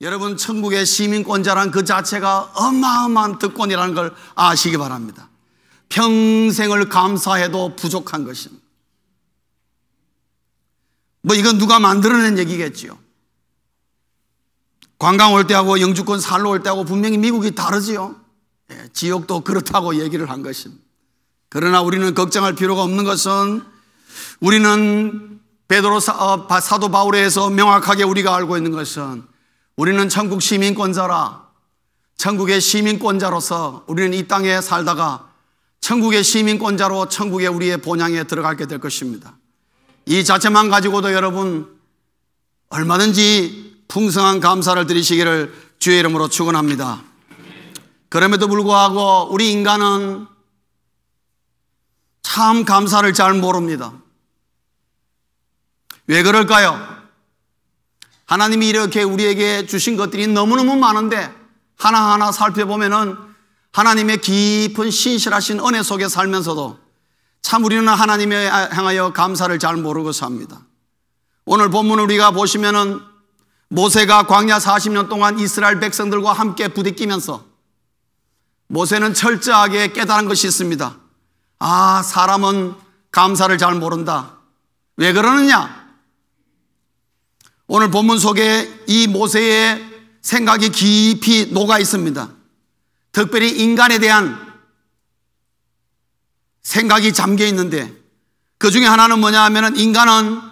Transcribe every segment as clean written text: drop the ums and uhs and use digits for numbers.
여러분, 천국의 시민권자란 그 자체가 어마어마한 특권이라는 걸 아시기 바랍니다. 평생을 감사해도 부족한 것입니다. 뭐 이건 누가 만들어낸 얘기겠지요. 관광 올 때하고 영주권 살러 올 때하고 분명히 미국이 다르지요. 지역도 그렇다고 얘기를 한 것입니다. 그러나 우리는 걱정할 필요가 없는 것은, 우리는 베드로 사도 바울에서 명확하게 우리가 알고 있는 것은, 우리는 천국 시민권자라, 천국의 시민권자로서 우리는 이 땅에 살다가 천국의 시민권자로 천국의 우리의 본향에 들어가게 될 것입니다. 이 자체만 가지고도 여러분 얼마든지 풍성한 감사를 드리시기를 주의 이름으로 축원합니다. 그럼에도 불구하고 우리 인간은 참 감사를 잘 모릅니다. 왜 그럴까요? 하나님이 이렇게 우리에게 주신 것들이 너무너무 많은데 하나하나 살펴보면은 하나님의 깊은 신실하신 은혜 속에 살면서도 참 우리는 하나님에 향하여 감사를 잘 모르고 삽니다. 오늘 본문을 우리가 보시면은 모세가 광야 40년 동안 이스라엘 백성들과 함께 부딪히면서 모세는 철저하게 깨달은 것이 있습니다. 아, 사람은 감사를 잘 모른다. 왜 그러느냐? 오늘 본문 속에 이 모세의 생각이 깊이 녹아 있습니다. 특별히 인간에 대한 생각이 잠겨 있는데, 그 중에 하나는 뭐냐 하면은, 인간은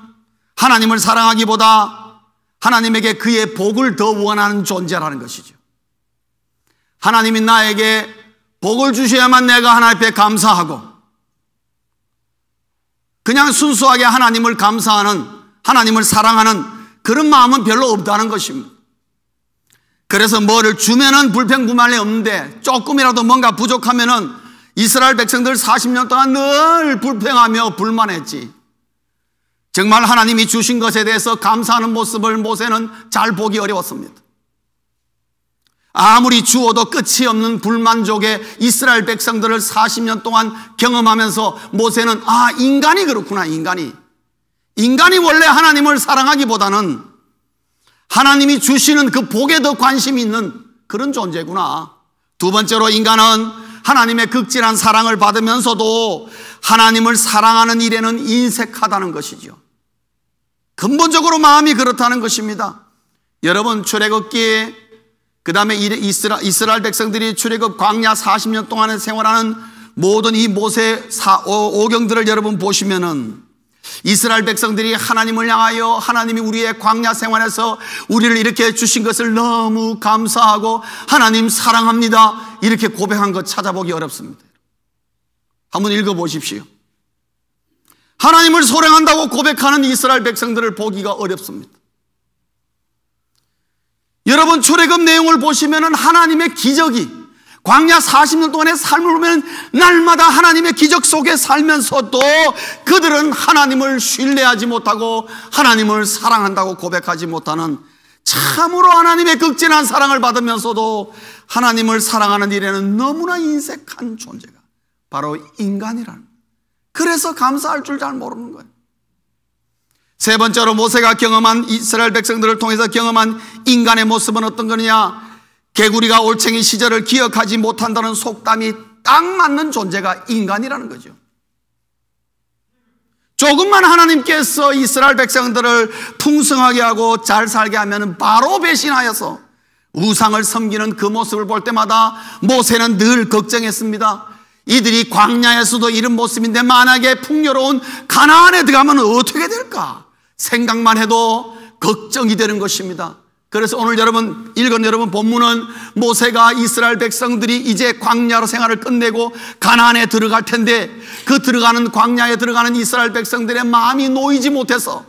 하나님을 사랑하기보다 하나님에게 그의 복을 더 원하는 존재라는 것이죠. 하나님이 나에게 복을 주셔야만 내가 하나님 앞에 감사하고, 그냥 순수하게 하나님을 감사하는, 하나님을 사랑하는 그런 마음은 별로 없다는 것입니다. 그래서 뭐를 주면은 불평불만이 없는데 조금이라도 뭔가 부족하면은 이스라엘 백성들 40년 동안 늘 불평하며 불만했지. 정말 하나님이 주신 것에 대해서 감사하는 모습을 모세는 잘 보기 어려웠습니다. 아무리 주어도 끝이 없는 불만족의 이스라엘 백성들을 40년 동안 경험하면서 모세는, 아, 인간이 그렇구나. 인간이 원래 하나님을 사랑하기보다는 하나님이 주시는 그 복에 더 관심이 있는 그런 존재구나. 두 번째로, 인간은 하나님의 극진한 사랑을 받으면서도 하나님을 사랑하는 일에는 인색하다는 것이죠. 근본적으로 마음이 그렇다는 것입니다. 여러분, 출애굽기에, 그 다음에 이스라엘 백성들이 출애굽 광야 40년 동안에 생활하는 모든 이 모세 오경들을 여러분 보시면은, 이스라엘 백성들이 하나님을 향하여 하나님이 우리의 광야 생활에서 우리를 이렇게 주신 것을 너무 감사하고 하나님 사랑합니다 이렇게 고백한 것 찾아보기 어렵습니다. 한번 읽어보십시오. 하나님을 사랑한다고 고백하는 이스라엘 백성들을 보기가 어렵습니다. 여러분, 출애굽 내용을 보시면은 하나님의 기적이, 광야 40년 동안의 삶을 보면 날마다 하나님의 기적 속에 살면서도 그들은 하나님을 신뢰하지 못하고 하나님을 사랑한다고 고백하지 못하는, 참으로 하나님의 극진한 사랑을 받으면서도 하나님을 사랑하는 일에는 너무나 인색한 존재가 바로 인간이라는, 그래서 감사할 줄 잘 모르는 거예요. 세 번째로, 모세가 경험한, 이스라엘 백성들을 통해서 경험한 인간의 모습은 어떤 거냐? 개구리가 올챙이 시절을 기억하지 못한다는 속담이 딱 맞는 존재가 인간이라는 거죠. 조금만 하나님께서 이스라엘 백성들을 풍성하게 하고 잘 살게 하면 바로 배신하여서 우상을 섬기는 그 모습을 볼 때마다 모세는 늘 걱정했습니다. 이들이 광야에서도 이런 모습인데 만약에 풍요로운 가나안에 들어가면 어떻게 될까 생각만 해도 걱정이 되는 것입니다. 그래서 오늘 읽은 여러분 본문은 모세가 이스라엘 백성들이 이제 광야 생활을 끝내고 가나안에 들어갈 텐데, 그 들어가는 광야에 들어가는 이스라엘 백성들의 마음이 놓이지 못해서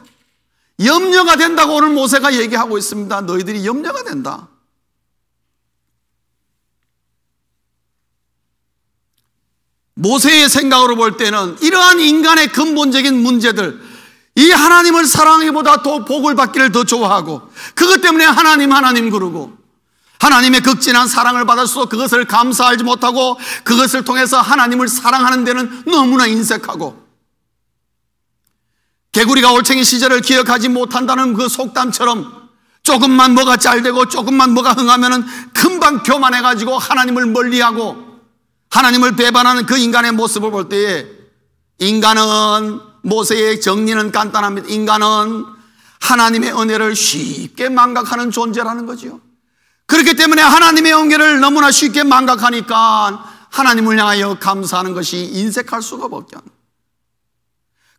염려가 된다고 오늘 모세가 얘기하고 있습니다. 너희들이 염려가 된다. 모세의 생각으로 볼 때는 이러한 인간의 근본적인 문제들, 이 하나님을 사랑하기보다 더 복을 받기를 더 좋아하고, 그것 때문에 하나님 그러고, 하나님의 극진한 사랑을 받았어도 그것을 감사하지 못하고 그것을 통해서 하나님을 사랑하는 데는 너무나 인색하고, 개구리가 올챙이 시절을 기억하지 못한다는 그 속담처럼 조금만 뭐가 잘되고 조금만 뭐가 흥하면은 금방 교만해가지고 하나님을 멀리하고 하나님을 배반하는 그 인간의 모습을 볼 때에 인간은, 모세의 정리는 간단합니다. 인간은 하나님의 은혜를 쉽게 망각하는 존재라는 거죠. 그렇기 때문에 하나님의 은혜를 너무나 쉽게 망각하니까 하나님을 향하여 감사하는 것이 인색할 수가 없죠.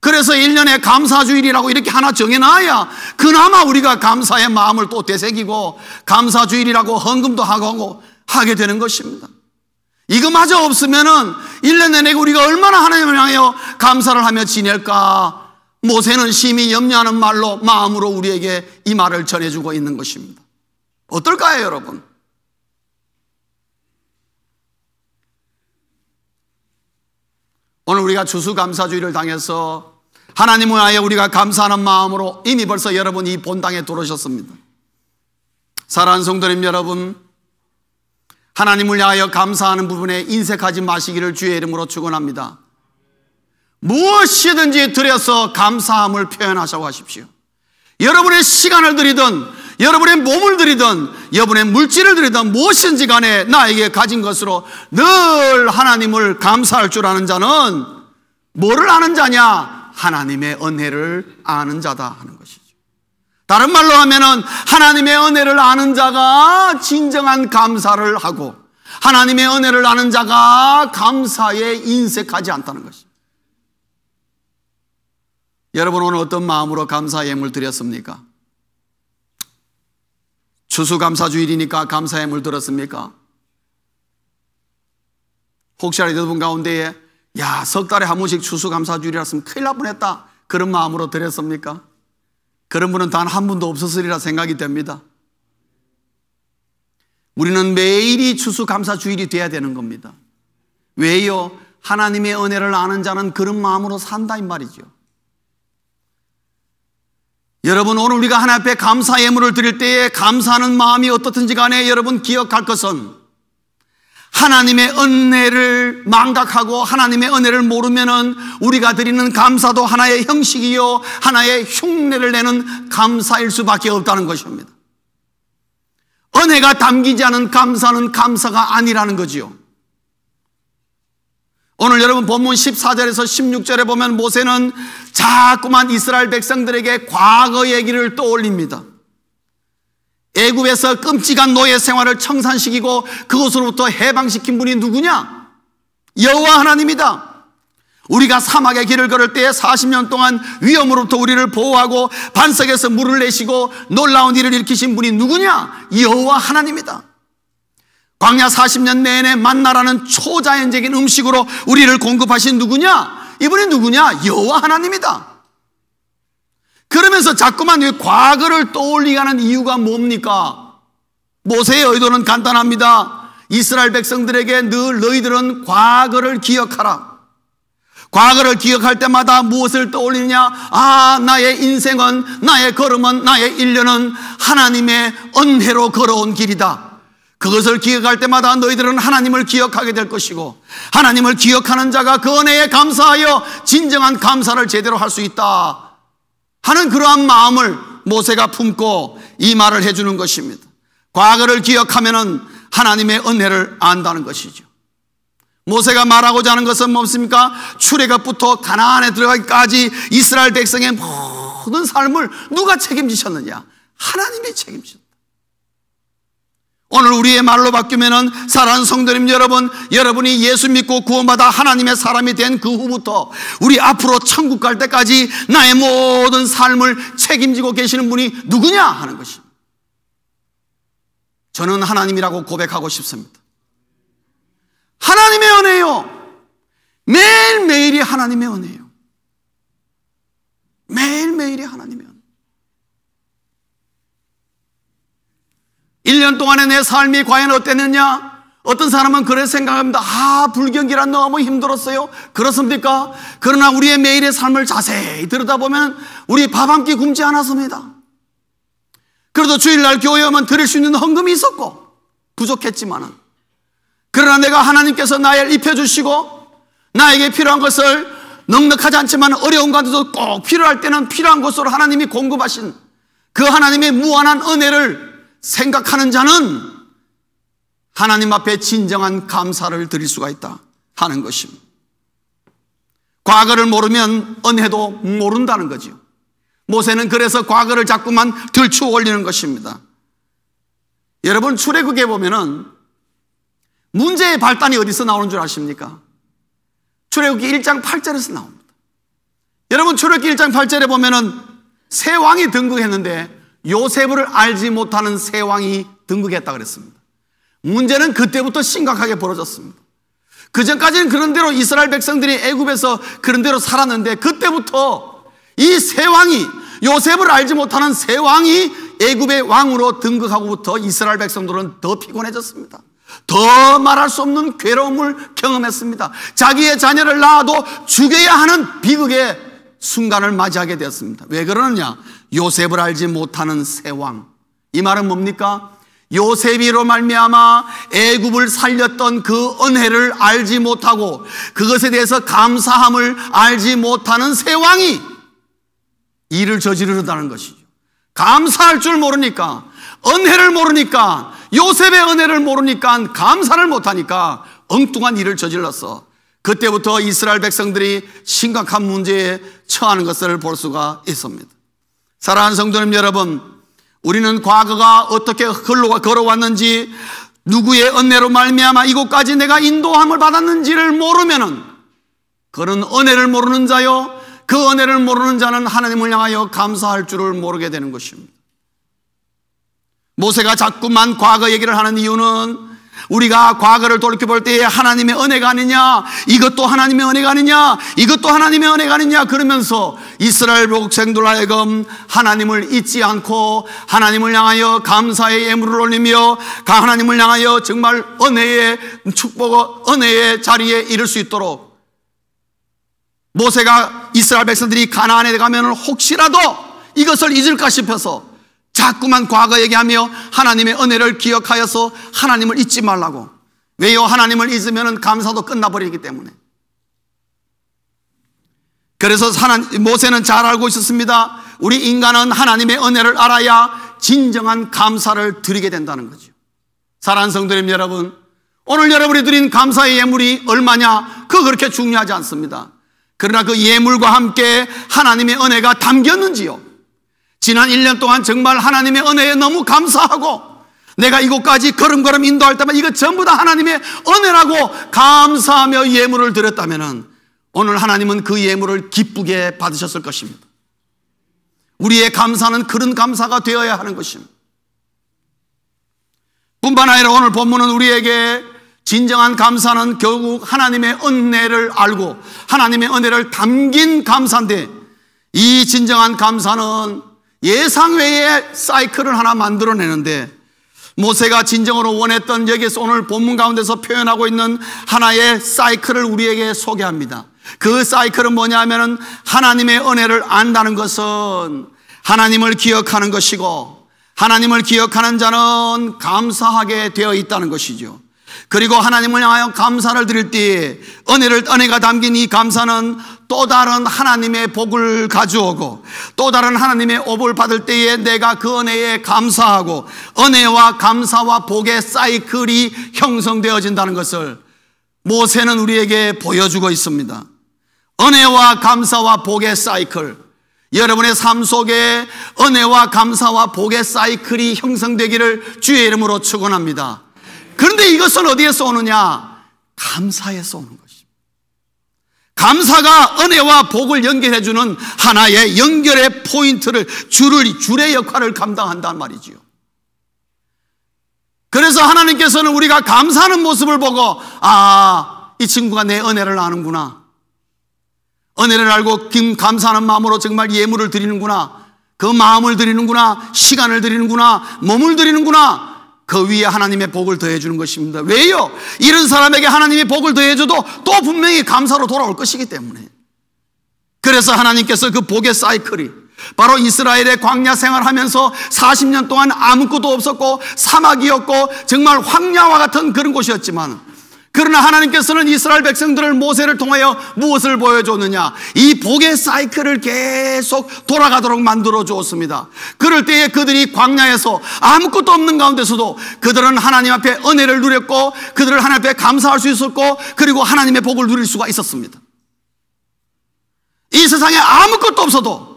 그래서 1년에 감사주일이라고 이렇게 하나 정해놔야 그나마 우리가 감사의 마음을 또 되새기고 감사주일이라고 헌금도 하고 하게 되는 것입니다. 이거마저 없으면은 1년 내내 우리가 얼마나 하나님을 향하여 감사를 하며 지낼까. 모세는 심히 염려하는 말로 마음으로 우리에게 이 말을 전해주고 있는 것입니다. 어떨까요, 여러분? 오늘 우리가 추수감사주의를 당해서 하나님을 위하여 우리가 감사하는 마음으로 이미 벌써 여러분 이 본당에 들어오셨습니다. 사랑하는 성도님 여러분, 하나님을 위하여 감사하는 부분에 인색하지 마시기를 주의 이름으로 축원합니다. 무엇이든지 드려서 감사함을 표현하자고 하십시오. 여러분의 시간을 드리든 여러분의 몸을 드리든 여러분의 물질을 드리든 무엇인지 간에 나에게 가진 것으로 늘 하나님을 감사할 줄 아는 자는 뭐를 아는 자냐? 하나님의 은혜를 아는 자다 하는 것이죠. 다른 말로 하면은 하나님의 은혜를 아는 자가 진정한 감사를 하고 하나님의 은혜를 아는 자가 감사에 인색하지 않다는 것입니다. 여러분 오늘 어떤 마음으로 감사의 예물 드렸습니까? 추수감사주일이니까 감사의 예물 드렸습니까? 혹시라도 여러분 가운데에 석 달에 한 번씩 추수감사주일이었으면 큰일 날 뻔했다 그런 마음으로 드렸습니까? 그런 분은 단 한 분도 없었으리라 생각이 됩니다. 우리는 매일이 추수감사주일이 돼야 되는 겁니다. 왜요? 하나님의 은혜를 아는 자는 그런 마음으로 산다 이 말이죠. 여러분 오늘 우리가 하나님 앞에 감사 예물을 드릴 때에 감사하는 마음이 어떻든지 간에 여러분 기억할 것은 하나님의 은혜를 망각하고 하나님의 은혜를 모르면은 우리가 드리는 감사도 하나의 형식이요 하나의 흉내를 내는 감사일 수밖에 없다는 것입니다. 은혜가 담기지 않은 감사는 감사가 아니라는 거지요. 오늘 여러분 본문 14절에서 16절에 보면 모세는 자꾸만 이스라엘 백성들에게 과거 얘기를 떠올립니다. 애굽에서 끔찍한 노예 생활을 청산시키고 그곳으로부터 해방시킨 분이 누구냐? 여호와 하나님이다. 우리가 사막의 길을 걸을 때에 40년 동안 위험으로부터 우리를 보호하고 반석에서 물을 내시고 놀라운 일을 일으키신 분이 누구냐? 여호와 하나님이다. 광야 40년 내내 만나라는 초자연적인 음식으로 우리를 공급하신 누구냐? 이분이 누구냐? 여호와 하나님이다. 그러면서 자꾸만 과거를 떠올리게 하는 이유가 뭡니까? 모세의 의도는 간단합니다. 이스라엘 백성들에게 늘 너희들은 과거를 기억하라. 과거를 기억할 때마다 무엇을 떠올리느냐? 나의 인생은, 나의 걸음은, 나의 일련은 하나님의 은혜로 걸어온 길이다. 그것을 기억할 때마다 너희들은 하나님을 기억하게 될 것이고 하나님을 기억하는 자가 그 은혜에 감사하여 진정한 감사를 제대로 할 수 있다 하는 그러한 마음을 모세가 품고 이 말을 해주는 것입니다. 과거를 기억하면은 하나님의 은혜를 안다는 것이죠. 모세가 말하고자 하는 것은 뭡니까? 출애굽부터 가나안에 들어가기까지 이스라엘 백성의 모든 삶을 누가 책임지셨느냐? 하나님이 책임지셨다. 오늘 우리의 말로 바뀌면은 사랑하는 성도님 여러분, 여러분이 예수 믿고 구원받아 하나님의 사람이 된 그 후부터 우리 앞으로 천국 갈 때까지 나의 모든 삶을 책임지고 계시는 분이 누구냐 하는 것입니다. 저는 하나님이라고 고백하고 싶습니다. 하나님의 은혜요. 매일매일이 하나님의 은혜요. 매일매일이 하나님의 은혜. 1년 동안의 내 삶이 과연 어땠느냐? 어떤 사람은 그래 생각합니다. 불경기란 너무 힘들었어요. 그렇습니까? 그러나 우리의 매일의 삶을 자세히 들여다보면 우리 밥 한 끼 굶지 않았습니다. 그래도 주일날 교회 오면 드릴 수 있는 헌금이 있었고 부족했지만은 그러나 내가 하나님께서 나를 입혀주시고 나에게 필요한 것을 넉넉하지 않지만 어려운 가운데도 꼭 필요할 때는 필요한 것으로 하나님이 공급하신 그 하나님의 무한한 은혜를 생각하는 자는 하나님 앞에 진정한 감사를 드릴 수가 있다 하는 것입니다. 과거를 모르면 은혜도 모른다는 거죠. 모세는 그래서 과거를 자꾸만 들추어 올리는 것입니다. 여러분, 출애굽에 보면은 문제의 발단이 어디서 나오는 줄 아십니까? 출애굽기 1장 8절에서 나옵니다. 여러분, 출애굽기 1장 8절에 보면은 새 왕이 등극했는데 요셉을 알지 못하는 새 왕이 등극했다 그랬습니다. 문제는 그때부터 심각하게 벌어졌습니다. 그 전까지는 그런 대로 이스라엘 백성들이 애굽에서 그런 대로 살았는데 그때부터 이 새 왕이, 요셉을 알지 못하는 새 왕이 애굽의 왕으로 등극하고부터 이스라엘 백성들은 더 피곤해졌습니다. 더 말할 수 없는 괴로움을 경험했습니다. 자기의 자녀를 낳아도 죽여야 하는 비극의 순간을 맞이하게 되었습니다. 왜 그러느냐? 요셉을 알지 못하는 새 왕. 이 말은 뭡니까? 요셉이로 말미암아 애굽을 살렸던 그 은혜를 알지 못하고 그것에 대해서 감사함을 알지 못하는 새 왕이 일을 저지르다는 것이죠. 감사할 줄 모르니까, 은혜를 모르니까, 요셉의 은혜를 모르니까, 감사를 못하니까 엉뚱한 일을 저질렀어. 그때부터 이스라엘 백성들이 심각한 문제에 처하는 것을 볼 수가 있습니다. 사랑하는 성도님 여러분, 우리는 과거가 어떻게 걸어왔는지, 누구의 은혜로 말미암아 이곳까지 내가 인도함을 받았는지를 모르면은 그런 은혜를 모르는 자요, 그 은혜를 모르는 자는 하나님을 향하여 감사할 줄을 모르게 되는 것입니다. 모세가 자꾸만 과거 얘기를 하는 이유는 우리가 과거를 돌이켜볼 때에 하나님의 은혜가 아니냐, 이것도 하나님의 은혜가 아니냐, 이것도 하나님의 은혜가 아니냐 그러면서 이스라엘 백성들 하여금 하나님을 잊지 않고 하나님을 향하여 감사의 예물을 올리며 하나님을 향하여 정말 은혜의 축복, 은혜의 자리에 이를 수 있도록 모세가 이스라엘 백성들이 가나안에 가면 혹시라도 이것을 잊을까 싶어서 자꾸만 과거 얘기하며 하나님의 은혜를 기억하여서 하나님을 잊지 말라고. 왜요? 하나님을 잊으면 감사도 끝나버리기 때문에. 그래서 모세는 잘 알고 있었습니다. 우리 인간은 하나님의 은혜를 알아야 진정한 감사를 드리게 된다는 거죠. 사랑하는 성도님 여러분, 오늘 여러분이 드린 감사의 예물이 얼마냐? 그거 그렇게 중요하지 않습니다. 그러나 그 예물과 함께 하나님의 은혜가 담겼는지요? 지난 1년 동안 정말 하나님의 은혜에 너무 감사하고 내가 이곳까지 걸음걸음 인도할 때마다 이거 전부 다 하나님의 은혜라고 감사하며 예물을 드렸다면 오늘 하나님은 그 예물을 기쁘게 받으셨을 것입니다. 우리의 감사는 그런 감사가 되어야 하는 것입니다. 뿐만 아니라 오늘 본문은 우리에게 진정한 감사는 결국 하나님의 은혜를 알고 하나님의 은혜를 담긴 감사인데, 이 진정한 감사는 예상외의 사이클을 하나 만들어내는데, 모세가 진정으로 원했던 여기에서 오늘 본문 가운데서 표현하고 있는 하나의 사이클을 우리에게 소개합니다. 그 사이클은 뭐냐면은 하나님의 은혜를 안다는 것은 하나님을 기억하는 것이고, 하나님을 기억하는 자는 감사하게 되어 있다는 것이죠. 그리고 하나님을 향하여 감사를 드릴 때에 은혜가 담긴 이 감사는 또 다른 하나님의 복을 가져오고 또 다른 하나님의 복을 받을 때에 내가 그 은혜에 감사하고 은혜와 감사와 복의 사이클이 형성되어진다는 것을 모세는 우리에게 보여주고 있습니다. 은혜와 감사와 복의 사이클, 여러분의 삶 속에 은혜와 감사와 복의 사이클이 형성되기를 주의 이름으로 축원합니다. 그런데 이것은 어디에서 오느냐? 감사에서 오는 것입니다. 감사가 은혜와 복을 연결해주는 하나의 연결의 포인트를, 줄의 역할을 감당한단 말이지요. 그래서 하나님께서는 우리가 감사하는 모습을 보고, 이 친구가 내 은혜를 아는구나, 은혜를 알고 감사하는 마음으로 정말 예물을 드리는구나, 그 마음을 드리는구나, 시간을 드리는구나, 몸을 드리는구나, 그 위에 하나님의 복을 더해주는 것입니다. 왜요? 이런 사람에게 하나님의 복을 더해줘도 또 분명히 감사로 돌아올 것이기 때문에. 그래서 하나님께서 그 복의 사이클이 바로 이스라엘의 광야 생활하면서 40년 동안 아무것도 없었고 사막이었고 정말 황야와 같은 그런 곳이었지만, 그러나 하나님께서는 이스라엘 백성들을 모세를 통하여 무엇을 보여줬느냐? 이 복의 사이클을 계속 돌아가도록 만들어 주었습니다. 그럴 때에 그들이 광야에서 아무것도 없는 가운데서도 그들은 하나님 앞에 은혜를 누렸고, 그들은 하나님 앞에 감사할 수 있었고, 그리고 하나님의 복을 누릴 수가 있었습니다. 이 세상에 아무것도 없어도,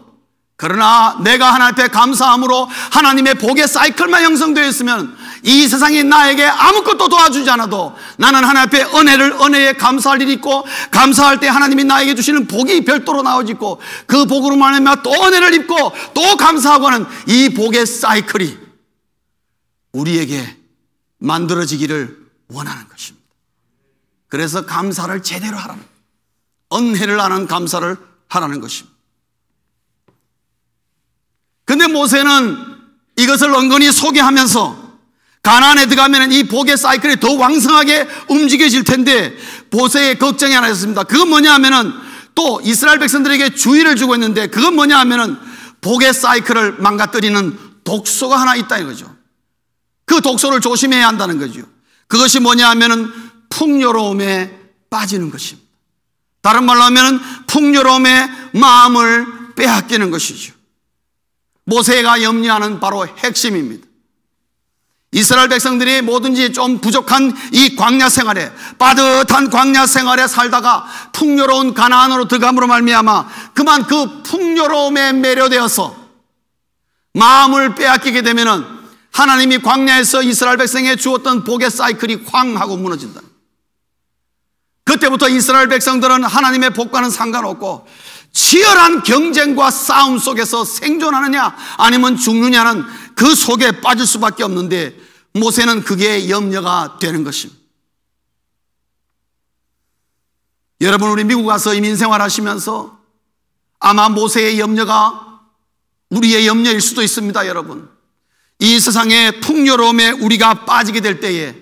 그러나 내가 하나님 앞에 감사함으로 하나님의 복의 사이클만 형성되어 있으면 이 세상이 나에게 아무것도 도와주지 않아도 나는 하나님 앞에 은혜에 감사할 일이 있고, 감사할 때 하나님이 나에게 주시는 복이 별도로 나오지고, 그 복으로 말하면 또 은혜를 입고 또 감사하고 하는 이 복의 사이클이 우리에게 만들어지기를 원하는 것입니다. 그래서 감사를 제대로 하라는, 은혜를 하는 감사를 하라는 것입니다. 근데 모세는 이것을 은근히 소개하면서 가나안에 들어가면 이 복의 사이클이 더 왕성하게 움직여질 텐데 모세의 걱정이 하나 있습니다. 그건 뭐냐 하면은 또 이스라엘 백성들에게 주의를 주고 있는데, 그건 뭐냐 하면은 복의 사이클을 망가뜨리는 독소가 하나 있다 이거죠. 그 독소를 조심해야 한다는 거죠. 그것이 뭐냐 하면은 풍요로움에 빠지는 것입니다. 다른 말로 하면은 풍요로움에 마음을 빼앗기는 것이죠. 모세가 염려하는 바로 핵심입니다. 이스라엘 백성들이 뭐든지 좀 부족한 이 광야 생활에, 빠듯한 광야 생활에 살다가 풍요로운 가나안으로 들어감으로 말미암아 그만 그 풍요로움에 매료되어서 마음을 빼앗기게 되면은 하나님이 광야에서 이스라엘 백성에 주었던 복의 사이클이 쾅 하고 무너진다. 그때부터 이스라엘 백성들은 하나님의 복과는 상관없고 치열한 경쟁과 싸움 속에서 생존하느냐 아니면 죽느냐는 그 속에 빠질 수밖에 없는데, 모세는 그게 염려가 되는 것입니다. 여러분, 우리 미국 가서 이민생활 하시면서 아마 모세의 염려가 우리의 염려일 수도 있습니다. 여러분, 이 세상의 풍요로움에 우리가 빠지게 될 때에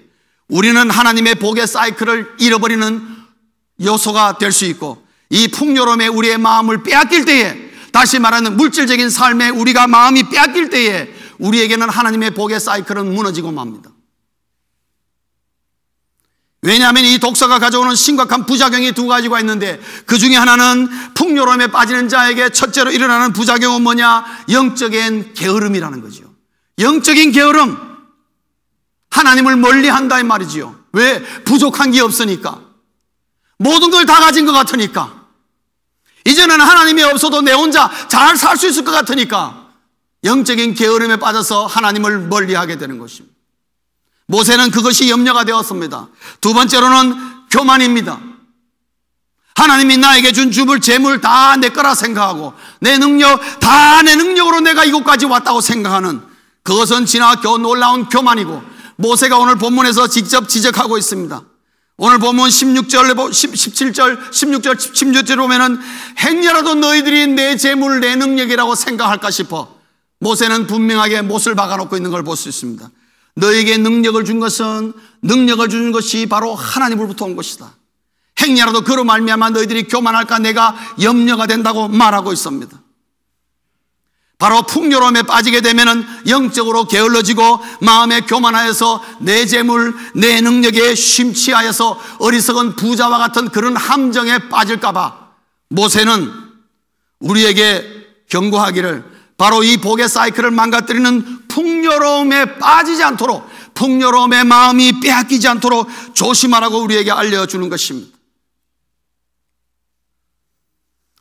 우리는 하나님의 복의 사이클을 잃어버리는 요소가 될 수 있고, 이 풍요로움에 우리의 마음을 빼앗길 때에, 다시 말하는 물질적인 삶에 우리가 마음이 빼앗길 때에 우리에게는 하나님의 복의 사이클은 무너지고 맙니다. 왜냐하면 이 독소가 가져오는 심각한 부작용이 두 가지가 있는데, 그 중에 하나는 풍요로움에 빠지는 자에게 첫째로 일어나는 부작용은 뭐냐? 영적인 게으름이라는 거죠. 영적인 게으름, 하나님을 멀리한다 이 말이지요. 왜? 부족한 게 없으니까, 모든 걸 다 가진 것 같으니까, 이제는 하나님이 없어도 내 혼자 잘 살 수 있을 것 같으니까 영적인 게으름에 빠져서 하나님을 멀리하게 되는 것입니다. 모세는 그것이 염려가 되었습니다. 두 번째로는 교만입니다. 하나님이 나에게 준 주물 재물 다 내 거라 생각하고, 내 능력 다 내 능력으로 내가 이곳까지 왔다고 생각하는, 그것은 지나쳐 놀라운 교만이고, 모세가 오늘 본문에서 직접 지적하고 있습니다. 오늘 보면 17절, 16절, 16절에 보면은 행여라도 너희들이 내 재물, 내 능력이라고 생각할까 싶어 모세는 분명하게 못을 박아놓고 있는 걸 볼 수 있습니다. 너에게 능력을 준 것은, 능력을 주는 것이 바로 하나님으로부터 온 것이다. 행여라도 그로 말미암아 너희들이 교만할까 내가 염려가 된다고 말하고 있습니다. 바로 풍요로움에 빠지게 되면은 영적으로 게을러지고 마음에 교만하여서 내 재물, 내 능력에 심취하여서 어리석은 부자와 같은 그런 함정에 빠질까봐 모세는 우리에게 경고하기를, 바로 이 복의 사이클을 망가뜨리는 풍요로움에 빠지지 않도록, 풍요로움의 마음이 빼앗기지 않도록 조심하라고 우리에게 알려주는 것입니다.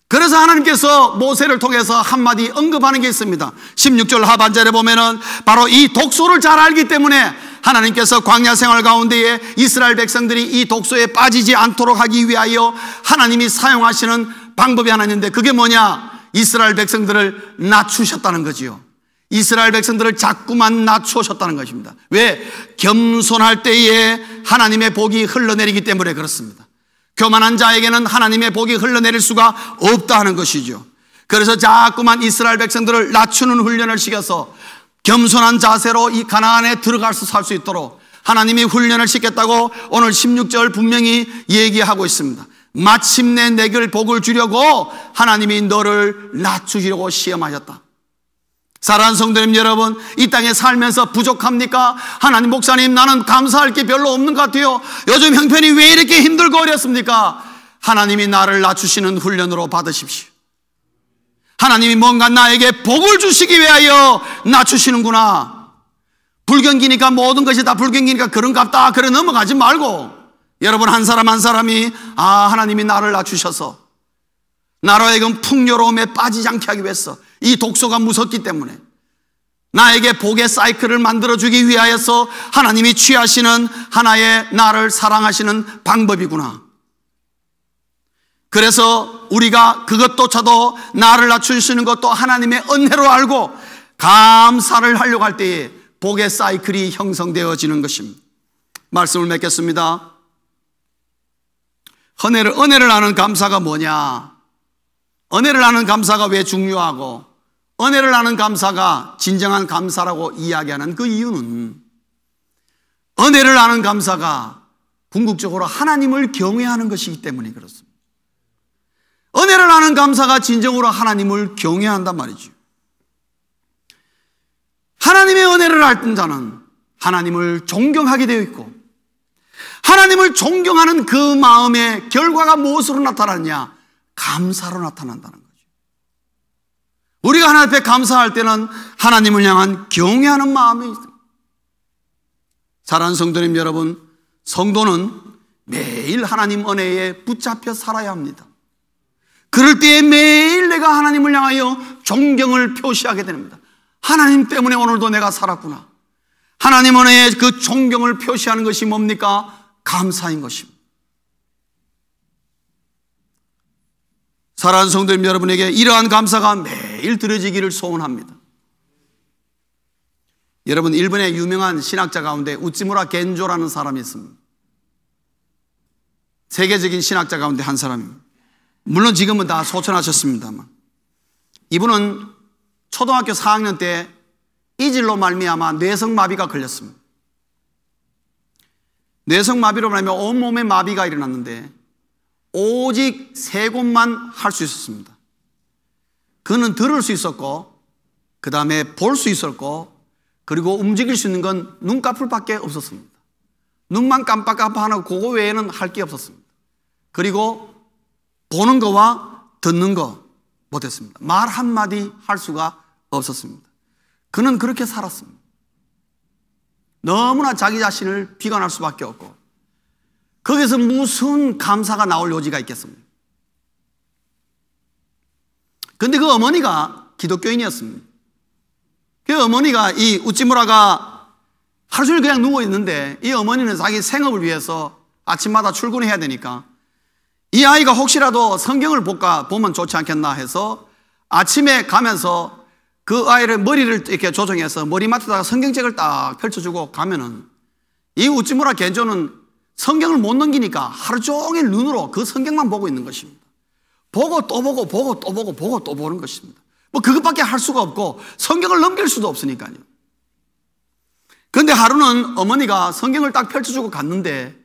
그래서 하나님께서 모세를 통해서 한마디 언급하는 게 있습니다. 16절 하반절에 보면은 바로 이 독소를 잘 알기 때문에 하나님께서 광야 생활 가운데에 이스라엘 백성들이 이 독소에 빠지지 않도록 하기 위하여 하나님이 사용하시는 방법이 하나 있는데, 그게 뭐냐? 이스라엘 백성들을 낮추셨다는 거지요. 이스라엘 백성들을 자꾸만 낮추셨다는 것입니다. 왜? 겸손할 때에 하나님의 복이 흘러내리기 때문에 그렇습니다. 교만한 자에게는 하나님의 복이 흘러내릴 수가 없다 하는 것이죠. 그래서 자꾸만 이스라엘 백성들을 낮추는 훈련을 시켜서 겸손한 자세로 이 가나안에 들어가서 살 수 있도록 하나님이 훈련을 시켰다고 오늘 16절 분명히 얘기하고 있습니다. 마침내 내게 복을 주려고 하나님이 너를 낮추시려고 시험하셨다. 사랑하는 성도님 여러분, 이 땅에 살면서 부족합니까? 하나님, 목사님, 나는 감사할 게 별로 없는 것 같아요. 요즘 형편이 왜 이렇게 힘들고 어렵습니까? 하나님이 나를 낮추시는 훈련으로 받으십시오. 하나님이 뭔가 나에게 복을 주시기 위하여 낮추시는구나. 불경기니까 모든 것이 다 불경기니까 그런갑다, 그래 넘어가지 말고, 여러분 한 사람 한 사람이 하나님이 나를 낮추셔서 나로 하여금 풍요로움에 빠지지 않게 하기 위해서, 이 독소가 무섭기 때문에 나에게 복의 사이클을 만들어주기 위하여서 하나님이 취하시는 하나의 나를 사랑하시는 방법이구나. 그래서 우리가 그것조차도 나를 낮추시는 것도 하나님의 은혜로 알고 감사를 하려고 할 때에 복의 사이클이 형성되어지는 것입니다. 말씀을 맺겠습니다. 은혜를 아는 감사가 뭐냐? 은혜를 아는 감사가 왜 중요하고 은혜를 아는 감사가 진정한 감사라고 이야기하는 그 이유는, 은혜를 아는 감사가 궁극적으로 하나님을 경외하는 것이기 때문에 그렇습니다. 은혜를 아는 감사가 진정으로 하나님을 경외한단 말이죠. 하나님의 은혜를 알던 자는 하나님을 존경하게 되어 있고, 하나님을 존경하는 그 마음의 결과가 무엇으로 나타나느냐? 감사로 나타난다는 거죠. 우리가 하나님 앞에 감사할 때는 하나님을 향한 경외하는 마음이 있습니다. 사랑하는 성도님 여러분, 성도는 매일 하나님 은혜에 붙잡혀 살아야 합니다. 그럴 때에 매일 내가 하나님을 향하여 존경을 표시하게 됩니다. 하나님 때문에 오늘도 내가 살았구나. 하나님 은혜에 그 존경을 표시하는 것이 뭡니까? 감사인 것입니다. 사랑하는 성도님 여러분에게 이러한 감사가 매일 드려지기를 소원합니다. 여러분, 일본의 유명한 신학자 가운데 우찌무라 겐조라는 사람이 있습니다. 세계적인 신학자 가운데 한 사람입니다. 물론 지금은 다 소천하셨습니다만, 이분은 초등학교 4학년 때 이질로 말미암아 뇌성마비가 걸렸습니다. 뇌성마비로 말미암아 온몸에 마비가 일어났는데 오직 3곳만 할 수 있었습니다. 그는 들을 수 있었고, 그 다음에 볼 수 있었고, 그리고 움직일 수 있는 건 눈꺼풀밖에 없었습니다. 눈만 깜빡깜빡하고 그거 외에는 할 게 없었습니다. 그리고 보는 거와 듣는 거 못했습니다. 말 한마디 할 수가 없었습니다. 그는 그렇게 살았습니다. 너무나 자기 자신을 비관할 수밖에 없고, 거기서 무슨 감사가 나올 여지가 있겠습니까? 그런데 그 어머니가 기독교인이었습니다. 그 어머니가, 이 우찌무라가 하루 종일 그냥 누워있는데, 이 어머니는 자기 생업을 위해서 아침마다 출근해야 되니까 이 아이가 혹시라도 성경을 보면 좋지 않겠나 해서 아침에 가면서 그 아이를 머리를 이렇게 조정해서 머리맡에다가 성경책을 딱 펼쳐주고 가면은, 이 우찌무라 겐조는 성경을 못 넘기니까 하루 종일 눈으로 그 성경만 보고 있는 것입니다. 보고 또 보고, 보고 또 보고, 보고 또 보는 것입니다. 뭐 그것밖에 할 수가 없고 성경을 넘길 수도 없으니까요. 그런데 하루는 어머니가 성경을 딱 펼쳐주고 갔는데,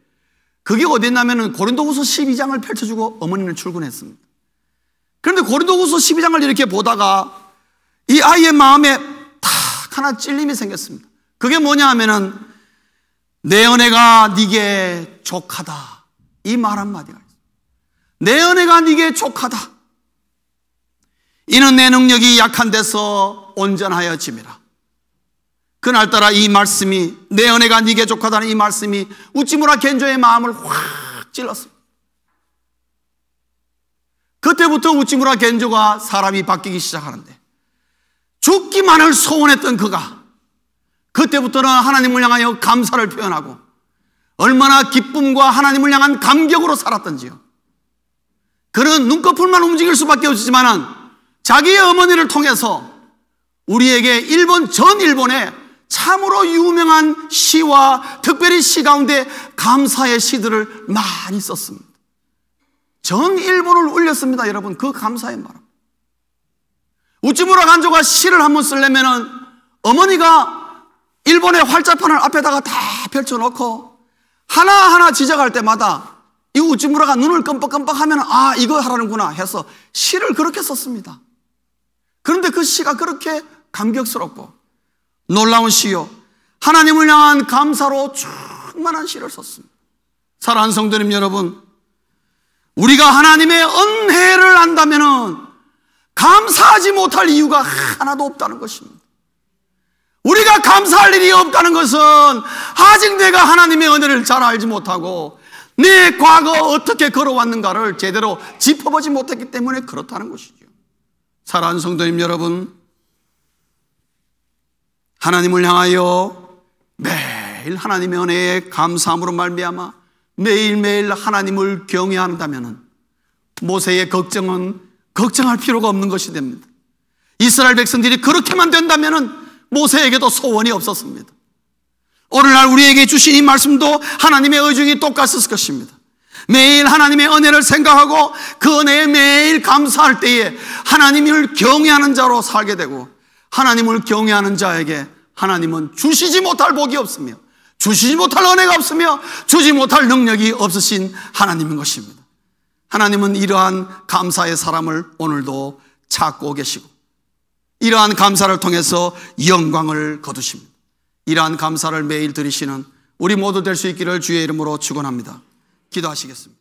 그게 어디였냐면은 고린도후서 12장을 펼쳐주고 어머니는 출근했습니다. 그런데 고린도후서 12장을 이렇게 보다가 이 아이의 마음에 탁 하나 찔림이 생겼습니다. 그게 뭐냐 하면은, 내 은혜가 네게 족하다, 이 말 한마디가 있어요. 내 은혜가 네게 족하다. 이는 내 능력이 약한 데서 온전하여짐이라. 그날따라 이 말씀이, 내 은혜가 네게 족하다는 이 말씀이 우찌무라 겐조의 마음을 확 찔렀습니다. 그때부터 우찌무라 겐조가 사람이 바뀌기 시작하는데, 죽기만을 소원했던 그가 그때부터는 하나님을 향하여 감사를 표현하고 얼마나 기쁨과 하나님을 향한 감격으로 살았던지요. 그는 눈꺼풀만 움직일 수밖에 없지만 자기의 어머니를 통해서 우리에게 전 일본에 참으로 유명한 시와 특별히 시 가운데 감사의 시들을 많이 썼습니다. 전 일본을 울렸습니다. 여러분, 그 감사의 말. 우찌무라 간조가 시를 한번 쓰려면은 어머니가 일본의 활자판을 앞에다가 다 펼쳐놓고 하나하나 지적할 때마다 이 우찌무라가 눈을 끔뻑끔뻑 하면 이거 하라는구나 해서 시를 그렇게 썼습니다. 그런데 그 시가 그렇게 감격스럽고 놀라운 시요, 하나님을 향한 감사로 충만한 시를 썼습니다. 사랑하는 성도님 여러분, 우리가 하나님의 은혜를 안다면 감사하지 못할 이유가 하나도 없다는 것입니다. 우리가 감사할 일이 없다는 것은 아직 내가 하나님의 은혜를 잘 알지 못하고 내 과거 어떻게 걸어왔는가를 제대로 짚어보지 못했기 때문에 그렇다는 것이죠. 사랑하는 성도님 여러분, 하나님을 향하여 매일 하나님의 은혜에 감사함으로 말미암아 매일매일 하나님을 경외한다면 모세의 걱정은 걱정할 필요가 없는 것이 됩니다. 이스라엘 백성들이 그렇게만 된다면 모세에게도 소원이 없었습니다. 오늘날 우리에게 주신 이 말씀도 하나님의 의중이 똑같았을 것입니다. 매일 하나님의 은혜를 생각하고 그 은혜에 매일 감사할 때에 하나님을 경외하는 자로 살게 되고, 하나님을 경외하는 자에게 하나님은 주시지 못할 복이 없으며 주시지 못할 은혜가 없으며 주지 못할 능력이 없으신 하나님인 것입니다. 하나님은 이러한 감사의 사람을 오늘도 찾고 계시고 이러한 감사를 통해서 영광을 거두십니다. 이러한 감사를 매일 드리시는 우리 모두 될 수 있기를 주의 이름으로 축원합니다. 기도하시겠습니다.